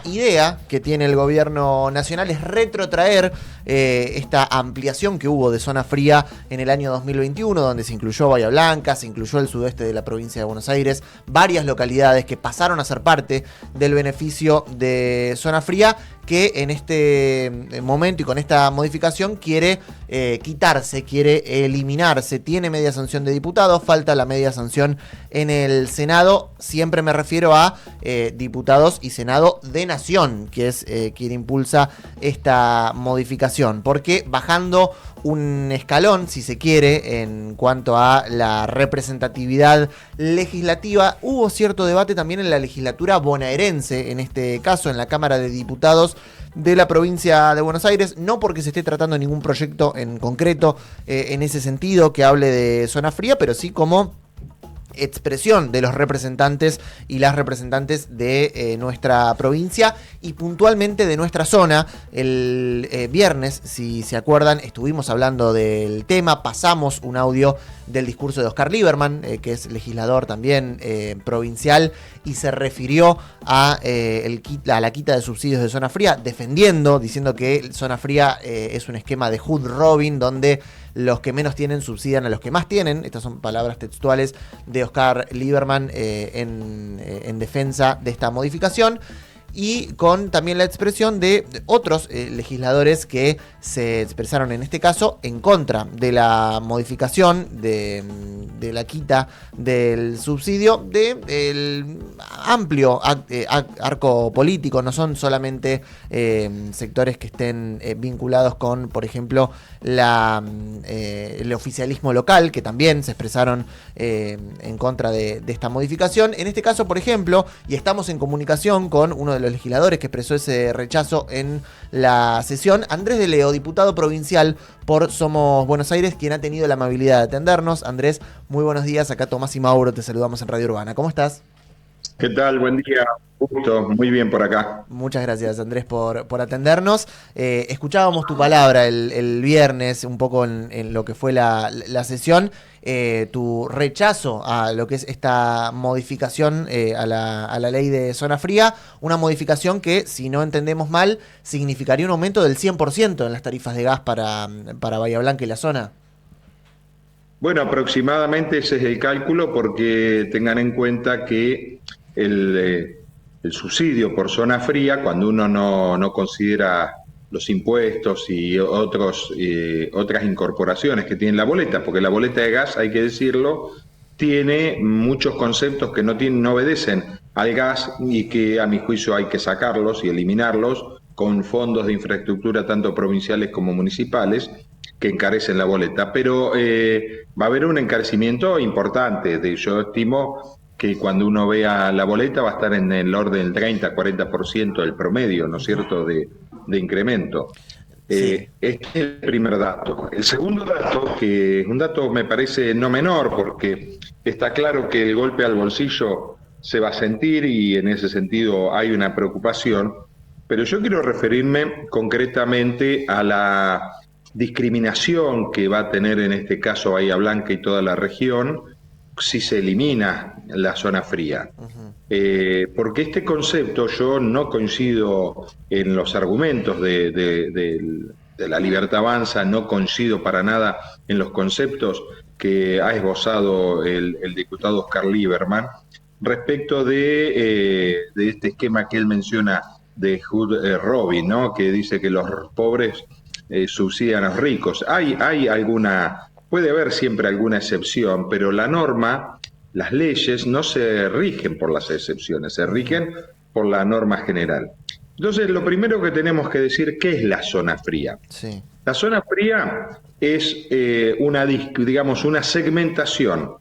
la idea que tiene el gobierno nacional es retrotraer esta ampliación que hubo de zona fría en el año 2021, donde se incluyó Bahía Blanca, se incluyó el sudeste de la provincia de Buenos Aires, varias localidades que pasaron a ser parte del beneficio de zona fría, que en este momento y con esta modificación quiere quitarse, quiere eliminarse. Tiene media sanción de diputados, falta la media sanción en el Senado. Siempre me refiero a diputados y Senado de Nación, que es quien impulsa esta modificación, porque bajando un escalón, si se quiere, en cuanto a la representatividad legislativa, hubo cierto debate también en la legislatura bonaerense, en este caso en la Cámara de Diputados de la provincia de Buenos Aires, no porque se esté tratando ningún proyecto en concreto en ese sentido que hable de zona fría, pero sí como expresión de los representantes y las representantes de nuestra provincia y puntualmente de nuestra zona. El viernes, si se acuerdan, estuvimos hablando del tema, pasamos un audio del discurso de Oscar Lieberman, que es legislador también provincial, y se refirió a la quita de subsidios de zona fría, diciendo que zona fría es un esquema de hood robin, donde los que menos tienen subsidian a los que más tienen. Estas son palabras textuales de Oscar Lieberman en defensa de esta modificación. Y con también la expresión de otros legisladores que se expresaron en este caso en contra de la modificación de la quita del subsidio del amplio arco político. No son solamente sectores que estén vinculados con, por ejemplo, el oficialismo local, que también se expresaron en contra de esta modificación. En este caso, por ejemplo, y estamos en comunicación con uno de los legisladores que expresó ese rechazo en la sesión, Andrés de Leo, diputado provincial por Somos Buenos Aires, quien ha tenido la amabilidad de atendernos. Andrés, muy buenos días. Acá Tomás y Mauro, te saludamos en Radio Urbana. ¿Cómo estás? ¿Qué tal? Buen día. Gusto. Muy bien por acá. Muchas gracias, Andrés, por atendernos. Escuchábamos tu palabra el viernes, un poco en lo que fue la sesión, tu rechazo a lo que es esta modificación a la ley de zona fría, una modificación que, si no entendemos mal, significaría un aumento del 100% en las tarifas de gas para Bahía Blanca y la zona. Bueno, aproximadamente ese es el cálculo, porque tengan en cuenta que el subsidio por zona fría, cuando uno no considera los impuestos y otras incorporaciones que tiene la boleta, porque la boleta de gas, hay que decirlo, tiene muchos conceptos que no obedecen al gas y que a mi juicio hay que sacarlos y eliminarlos con fondos de infraestructura tanto provinciales como municipales que encarecen la boleta. Pero va a haber un encarecimiento importante. Yo estimo que cuando uno vea la boleta va a estar en el orden del 30-40% del promedio, ¿no es cierto?, de incremento. Sí. Este es el primer dato. El segundo dato, que es un dato me parece no menor, porque está claro que el golpe al bolsillo se va a sentir y en ese sentido hay una preocupación, pero yo quiero referirme concretamente a la discriminación que va a tener en este caso Bahía Blanca y toda la región si se elimina la zona fría. Porque este concepto, yo no coincido en los argumentos de la Libertad Avanza, no coincido para nada en los conceptos que ha esbozado el diputado Oscar Lieberman respecto de este esquema que él menciona de hood robin, ¿no?, que dice que los pobres subsidian a los ricos. Puede haber siempre alguna excepción, pero la norma, las leyes no se rigen por las excepciones, se rigen por la norma general. Entonces, lo primero que tenemos que decir, ¿qué es la zona fría? Sí. La zona fría es una segmentación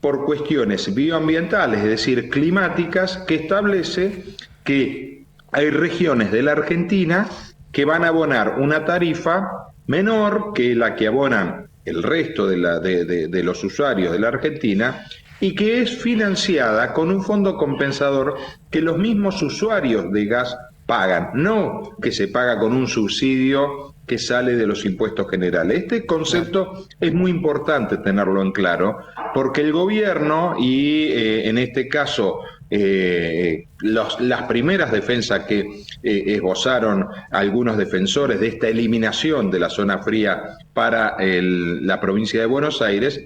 por cuestiones bioambientales, es decir, climáticas, que establece que hay regiones de la Argentina que van a abonar una tarifa menor que la que abonan el resto de los usuarios de la Argentina, y que es financiada con un fondo compensador que los mismos usuarios de gas pagan, no que se paga con un subsidio que sale de los impuestos generales. Este concepto es muy importante tenerlo en claro, porque el gobierno y en este caso las primeras defensas que esbozaron algunos defensores de esta eliminación de la zona fría para la provincia de Buenos Aires,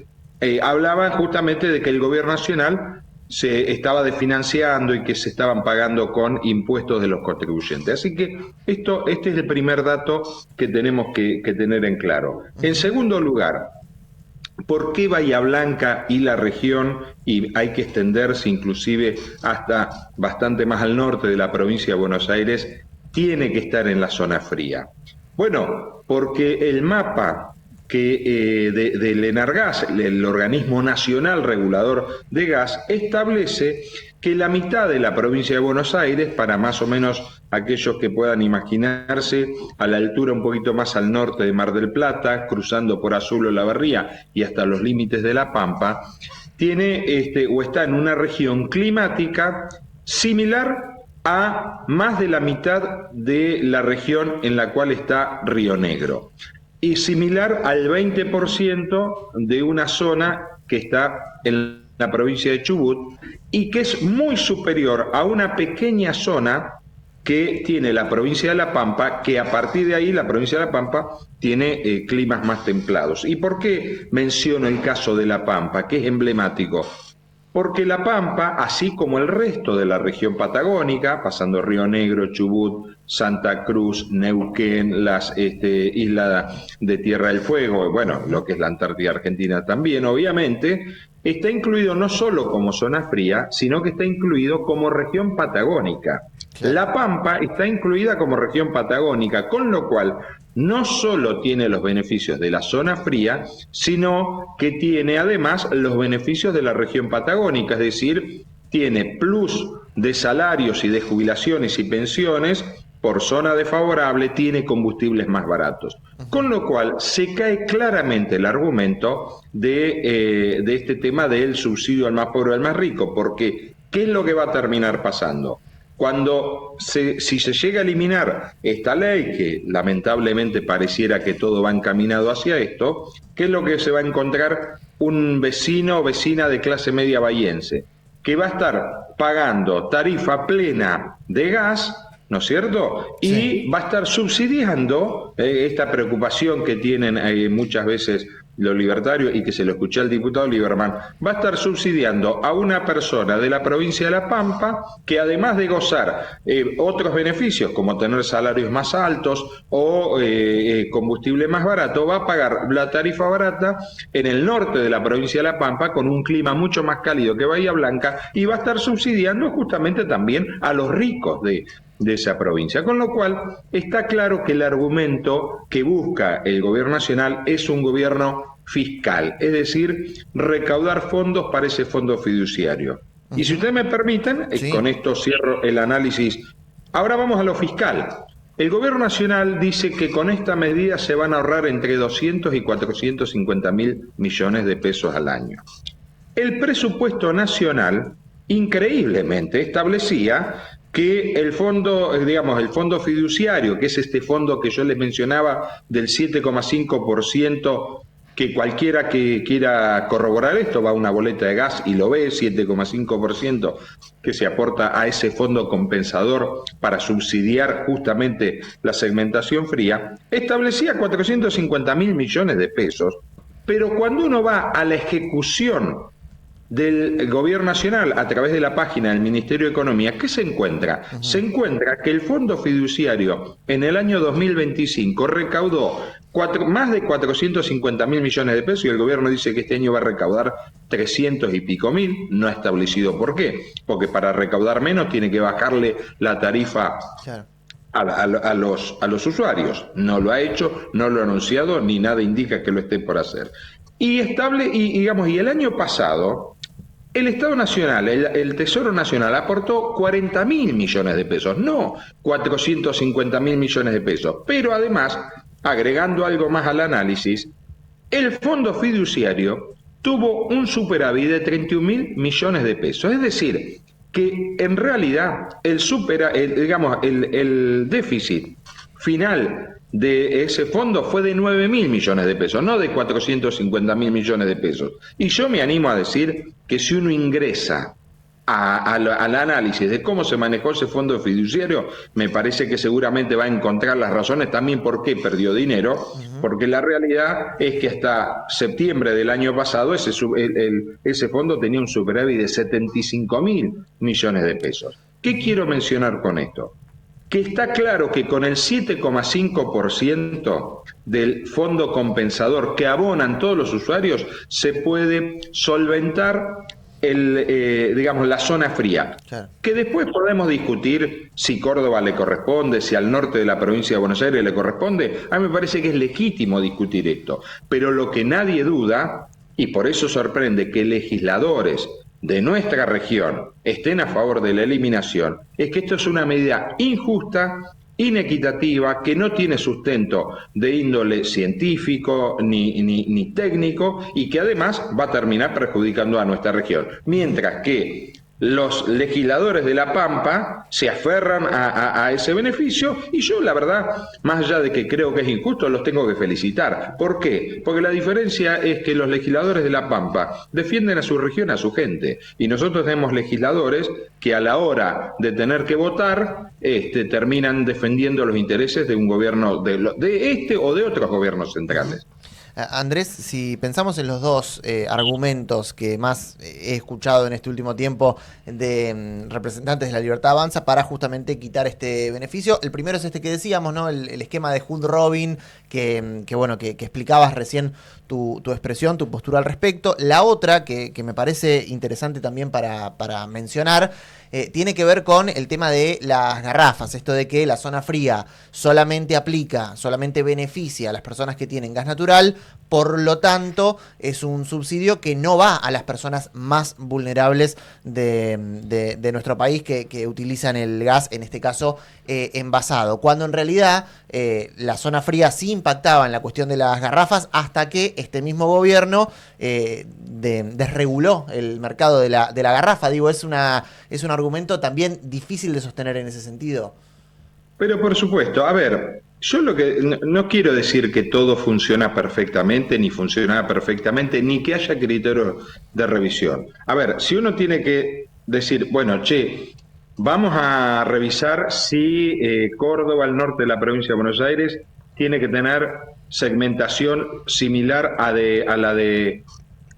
hablaban justamente de que el gobierno nacional se estaba desfinanciando y que se estaban pagando con impuestos de los contribuyentes. Así que este es el primer dato que tenemos que tener en claro. En segundo lugar, ¿por qué Bahía Blanca y la región, y hay que extenderse inclusive hasta bastante más al norte de la provincia de Buenos Aires, tiene que estar en la zona fría? Bueno, porque el mapa del ENARGAS, el organismo nacional regulador de gas, establece que la mitad de la provincia de Buenos Aires, para más o menos aquellos que puedan imaginarse, a la altura un poquito más al norte de Mar del Plata, cruzando por Azul o Olavarría y hasta los límites de La Pampa, tiene o está en una región climática similar a más de la mitad de la región en la cual está Río Negro, y similar al 20% de una zona que está en la provincia de Chubut, y que es muy superior a una pequeña zona que tiene la provincia de La Pampa, que a partir de ahí la provincia de La Pampa tiene climas más templados. ¿Y por qué menciono el caso de La Pampa, que es emblemático? Porque La Pampa, así como el resto de la región patagónica, pasando Río Negro, Chubut, Santa Cruz, Neuquén, las islas de Tierra del Fuego, bueno, lo que es la Antártida Argentina también, obviamente, está incluido no solo como zona fría, sino que está incluido como región patagónica. Claro. La Pampa está incluida como región patagónica, con lo cual no solo tiene los beneficios de la zona fría, sino que tiene además los beneficios de la región patagónica, es decir, tiene plus de salarios y de jubilaciones y pensiones por zona desfavorable, tiene combustibles más baratos. Con lo cual se cae claramente el argumento de este tema del subsidio al más pobre o al más rico, porque ¿qué es lo que va a terminar pasando? Si se llega a eliminar esta ley, que lamentablemente pareciera que todo va encaminado hacia esto, ¿qué es lo que se va a encontrar? Un vecino o vecina de clase media bahiense, que va a estar pagando tarifa plena de gas, ¿no es cierto? Y sí, va a estar subsidiando esta preocupación que tienen muchas veces los libertarios, y que se lo escuché al diputado Lieberman, va a estar subsidiando a una persona de la provincia de La Pampa que, además de gozar otros beneficios como tener salarios más altos o combustible más barato, va a pagar la tarifa barata en el norte de la provincia de La Pampa con un clima mucho más cálido que Bahía Blanca, y va a estar subsidiando justamente también a los ricos de esa provincia. Con lo cual está claro que el argumento que busca el gobierno nacional es un gobierno fiscal, es decir, recaudar fondos para ese fondo fiduciario. Y si ustedes me permiten, sí, con esto cierro el análisis. Ahora vamos a lo fiscal. El gobierno nacional dice que con esta medida se van a ahorrar entre 200 y 450 mil millones de pesos al año. El presupuesto nacional, increíblemente, establecía que el fondo, el fondo fiduciario, que es este fondo que yo les mencionaba del 7,5%, que cualquiera que quiera corroborar esto va a una boleta de gas y lo ve, 7,5% que se aporta a ese fondo compensador para subsidiar justamente la segmentación fría, establecía 450 mil millones de pesos, pero cuando uno va a la ejecución del gobierno nacional a través de la página del Ministerio de Economía, ¿qué se encuentra? Se encuentra que el fondo fiduciario en el año 2025 recaudó más de 450 mil millones de pesos, y el gobierno dice que este año va a recaudar 300 y pico mil, no ha establecido por qué, porque para recaudar menos tiene que bajarle la tarifa a los usuarios. No lo ha hecho, no lo ha anunciado, ni nada indica que lo esté por hacer. Y el año pasado el Estado Nacional, el Tesoro Nacional aportó 40 mil millones de pesos, no 450 mil millones de pesos. Pero además, agregando algo más al análisis, el fondo fiduciario tuvo un superávit de 31 mil millones de pesos. Es decir, que en realidad el déficit final de ese fondo fue de 9 mil millones de pesos, no de 450 mil millones de pesos. Y yo me animo a decir que si uno ingresa al análisis de cómo se manejó ese fondo fiduciario, me parece que seguramente va a encontrar las razones también por qué perdió dinero, porque la realidad es que hasta septiembre del año pasado ese fondo tenía un superávit de 75.000 millones de pesos. ¿Qué quiero mencionar con esto? Que está claro que con el 7,5% del fondo compensador que abonan todos los usuarios se puede solventar digamos, la zona fría. Claro. Que después podemos discutir si Córdoba le corresponde, si al norte de la provincia de Buenos Aires le corresponde. A mí me parece que es legítimo discutir esto. Pero lo que nadie duda, y por eso sorprende que legisladores de nuestra región estén a favor de la eliminación, es que esto es una medida injusta, inequitativa, que no tiene sustento de índole científico ni técnico y que además va a terminar perjudicando a nuestra región. Mientras que los legisladores de La Pampa se aferran a ese beneficio y yo, la verdad, más allá de que creo que es injusto, los tengo que felicitar. ¿Por qué? Porque la diferencia es que los legisladores de La Pampa defienden a su región, a su gente, y nosotros tenemos legisladores que a la hora de tener que votar terminan defendiendo los intereses de un gobierno de este o de otros gobiernos centrales. Andrés, si pensamos en los dos argumentos que más he escuchado en este último tiempo de representantes de La Libertad Avanza para justamente quitar este beneficio, el primero es este que decíamos, ¿no? El esquema de Hood Robin, que explicabas recién tu expresión, tu postura al respecto. La otra, que me parece interesante también para mencionar, tiene que ver con el tema de las garrafas, esto de que la zona fría solamente beneficia a las personas que tienen gas natural, por lo tanto es un subsidio que no va a las personas más vulnerables de nuestro país que utilizan el gas, en este caso envasado, cuando en realidad la zona fría sí impactaba en la cuestión de las garrafas hasta que este mismo gobierno desreguló el mercado de la garrafa. Digo, es un argumento también difícil de sostener en ese sentido. Pero por supuesto, a ver, yo no quiero decir que todo funciona perfectamente, ni funcionaba perfectamente, ni que haya criterios de revisión. A ver, si uno tiene que decir, bueno, vamos a revisar si Córdoba, al norte de la provincia de Buenos Aires, tiene que tener segmentación similar a la de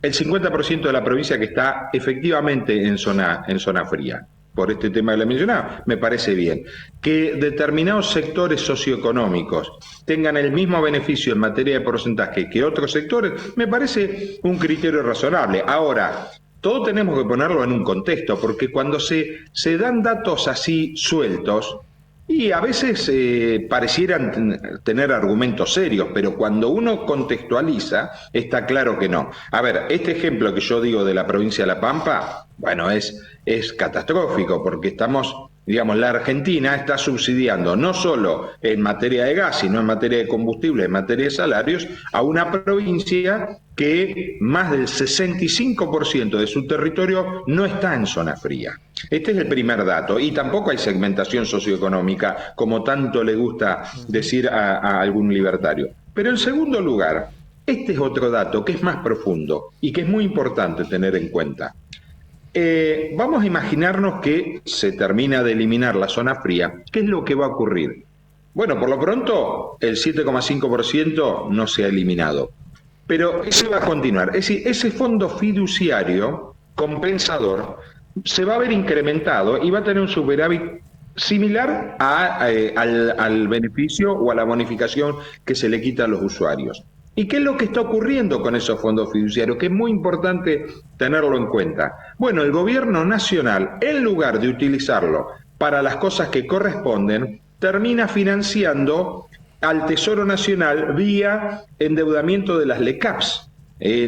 el 50% de la provincia que está efectivamente en zona fría. Por este tema que le mencionaba, me parece bien. Que determinados sectores socioeconómicos tengan el mismo beneficio en materia de porcentaje que otros sectores, me parece un criterio razonable. Ahora, todo tenemos que ponerlo en un contexto, porque cuando se dan datos así sueltos, y a veces parecieran tener argumentos serios, pero cuando uno contextualiza, está claro que no. A ver, este ejemplo que yo digo de la provincia de La Pampa, bueno, es catastrófico, porque digamos, la Argentina está subsidiando no solo en materia de gas, sino en materia de combustible, en materia de salarios, a una provincia que más del 65% de su territorio no está en zona fría. Este es el primer dato, y tampoco hay segmentación socioeconómica, como tanto le gusta decir a algún libertario. Pero en segundo lugar, este es otro dato que es más profundo y que es muy importante tener en cuenta. Vamos a imaginarnos que se termina de eliminar la zona fría. ¿Qué es lo que va a ocurrir? Bueno, por lo pronto, el 7,5% no se ha eliminado, pero ese va a continuar. Es decir, ese fondo fiduciario compensador se va a ver incrementado y va a tener un superávit similar al beneficio o a la bonificación que se le quita a los usuarios. ¿Y qué es lo que está ocurriendo con esos fondos fiduciarios? Que es muy importante tenerlo en cuenta. Bueno, el gobierno nacional, en lugar de utilizarlo para las cosas que corresponden, termina financiando al Tesoro Nacional vía endeudamiento de las LECAPs.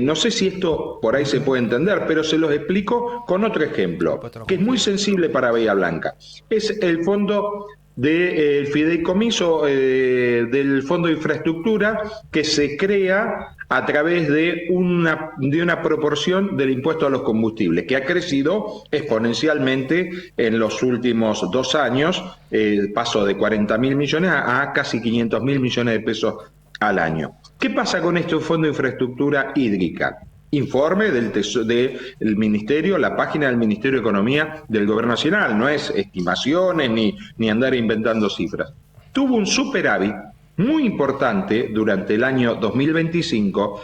No sé si esto por ahí se puede entender, pero se los explico con otro ejemplo, que es muy sensible para Bahía Blanca. Es el fondo del fideicomiso del Fondo de Infraestructura que se crea a través de una proporción del impuesto a los combustibles, que ha crecido exponencialmente en los últimos 2 años, pasó de 40.000 millones a casi 500.000 millones de pesos al año. ¿Qué pasa con este Fondo de Infraestructura Hídrica? informe del Ministerio, la página del Ministerio de Economía del Gobierno Nacional, no es estimaciones ni andar inventando cifras. Tuvo un superávit muy importante durante el año 2025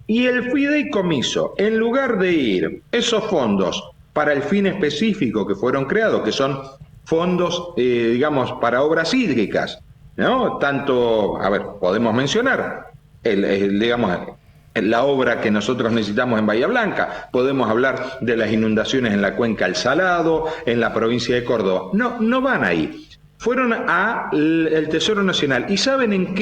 y el fideicomiso, en lugar de ir esos fondos para el fin específico que fueron creados, que son fondos, digamos, para obras hídricas, ¿no? Tanto, a ver, podemos mencionar, digamos, la obra que nosotros necesitamos en Bahía Blanca, podemos hablar de las inundaciones en la cuenca del Salado, en la provincia de Córdoba. No van ahí. Fueron al Tesoro Nacional. ¿Y saben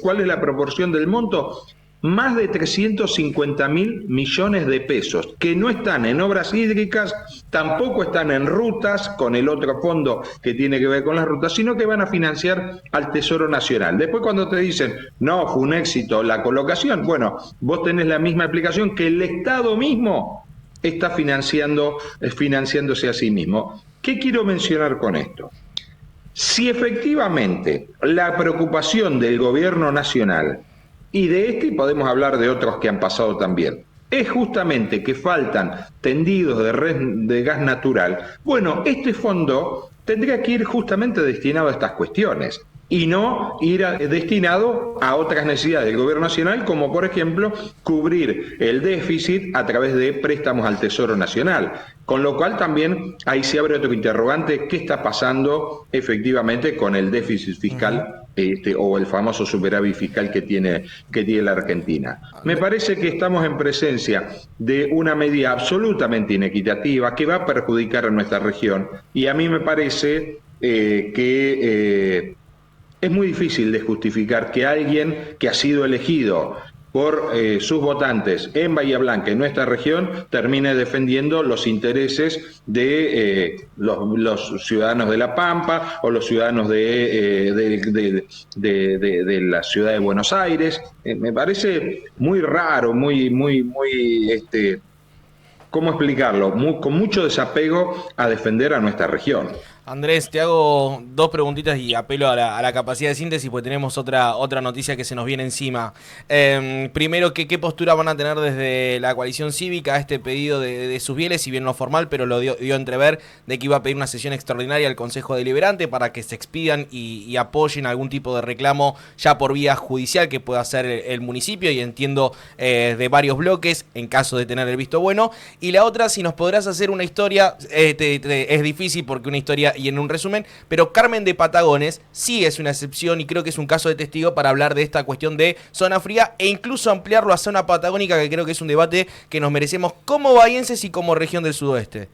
cuál es la proporción del monto? Más de 350.000 millones de pesos, que no están en obras hídricas, tampoco están en rutas, con el otro fondo que tiene que ver con las rutas, sino que van a financiar al Tesoro Nacional. Después cuando te dicen, no, fue un éxito la colocación, bueno, vos tenés la misma explicación que el Estado mismo está financiándose a sí mismo. ¿Qué quiero mencionar con esto? Si efectivamente la preocupación del gobierno nacional, y de este podemos hablar de otros que han pasado también, es justamente que faltan tendidos de red de gas natural, bueno, este fondo tendría que ir justamente destinado a estas cuestiones y no ir destinado a otras necesidades del gobierno nacional, como por ejemplo cubrir el déficit a través de préstamos al Tesoro Nacional. Con lo cual también ahí se abre otro interrogante, ¿qué está pasando efectivamente con el déficit fiscal o el famoso superávit fiscal que tiene la Argentina? Me parece que estamos en presencia de una medida absolutamente inequitativa que va a perjudicar a nuestra región, y a mí me parece que es muy difícil de justificar que alguien que ha sido elegido por sus votantes en Bahía Blanca, en nuestra región, termine defendiendo los intereses de los ciudadanos de La Pampa o los ciudadanos de la ciudad de Buenos Aires. Me parece muy raro, ¿cómo explicarlo? Con mucho desapego a defender a nuestra región. Andrés, te hago dos preguntitas y apelo a la capacidad de síntesis, porque tenemos otra noticia que se nos viene encima. Primero, ¿qué postura van a tener desde la coalición cívica a este pedido de Susbieles, si bien no formal, pero lo dio a entrever de que iba a pedir una sesión extraordinaria al Consejo Deliberante para que se expidan y apoyen algún tipo de reclamo ya por vía judicial que pueda hacer el municipio, y entiendo de varios bloques en caso de tener el visto bueno? Y la otra, si nos podrás hacer una historia, es difícil porque una historia y en un resumen, pero Carmen de Patagones sí es una excepción y creo que es un caso de testigo para hablar de esta cuestión de zona fría e incluso ampliarlo a zona patagónica, que creo que es un debate que nos merecemos como bahienses y como región del sudoeste.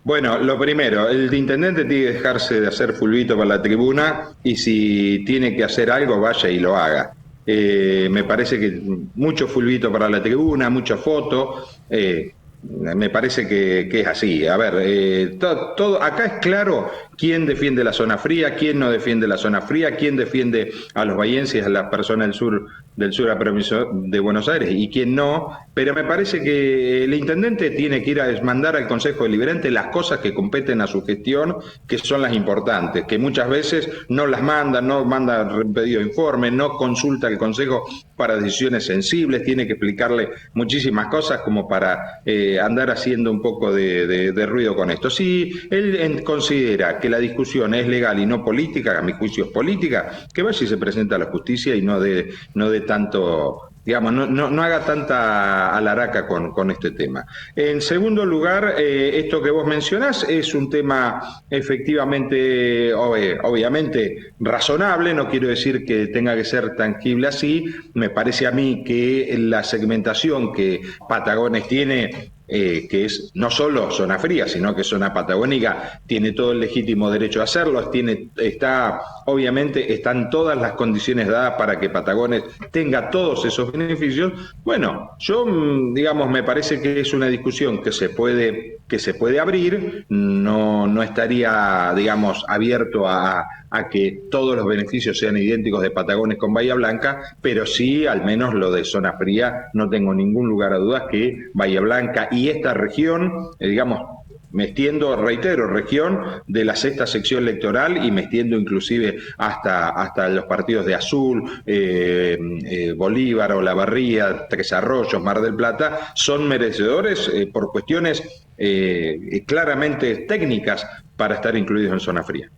Bueno, lo primero, el intendente tiene que dejarse de hacer fulbito para la tribuna, y si tiene que hacer algo, vaya y lo haga. Me parece que mucho fulbito para la tribuna, mucha foto. Me parece que es así. A ver, todo acá es claro quién defiende la zona fría, quién no defiende la zona fría, quién defiende a los bahienses, a las personas del sur a provincia de Buenos Aires, y quién no. Pero me parece que el intendente tiene que ir a mandar al Consejo Deliberante las cosas que competen a su gestión, que son las importantes, que muchas veces no las manda, no manda pedido de informe, no consulta al Consejo para decisiones sensibles, tiene que explicarle muchísimas cosas como para andar haciendo un poco de ruido con esto. Si él considera que la discusión es legal y no política, a mi juicio es política, que vaya y se presente a la justicia y no de tanto, digamos, no haga tanta alaraca con este tema. En segundo lugar, esto que vos mencionás es un tema efectivamente, obviamente, razonable. No quiero decir que tenga que ser tangible así. Me parece a mí que la segmentación que Patagones tiene, que es no solo zona fría, sino que zona patagónica, tiene todo el legítimo derecho a hacerlo, obviamente están todas las condiciones dadas para que Patagones tenga todos esos beneficios. Bueno, yo, digamos, me parece que es una discusión que se puede abrir, no estaría, digamos, abierto a que todos los beneficios sean idénticos de Patagones con Bahía Blanca, pero sí, al menos lo de zona fría, no tengo ningún lugar a dudas que Bahía Blanca y esta región, digamos, me extiendo, reitero, región de la sexta sección electoral y me extiendo inclusive hasta los partidos de Azul, Bolívar, Olavarría, Tres Arroyos, Mar del Plata, son merecedores por cuestiones claramente técnicas para estar incluidos en zona fría.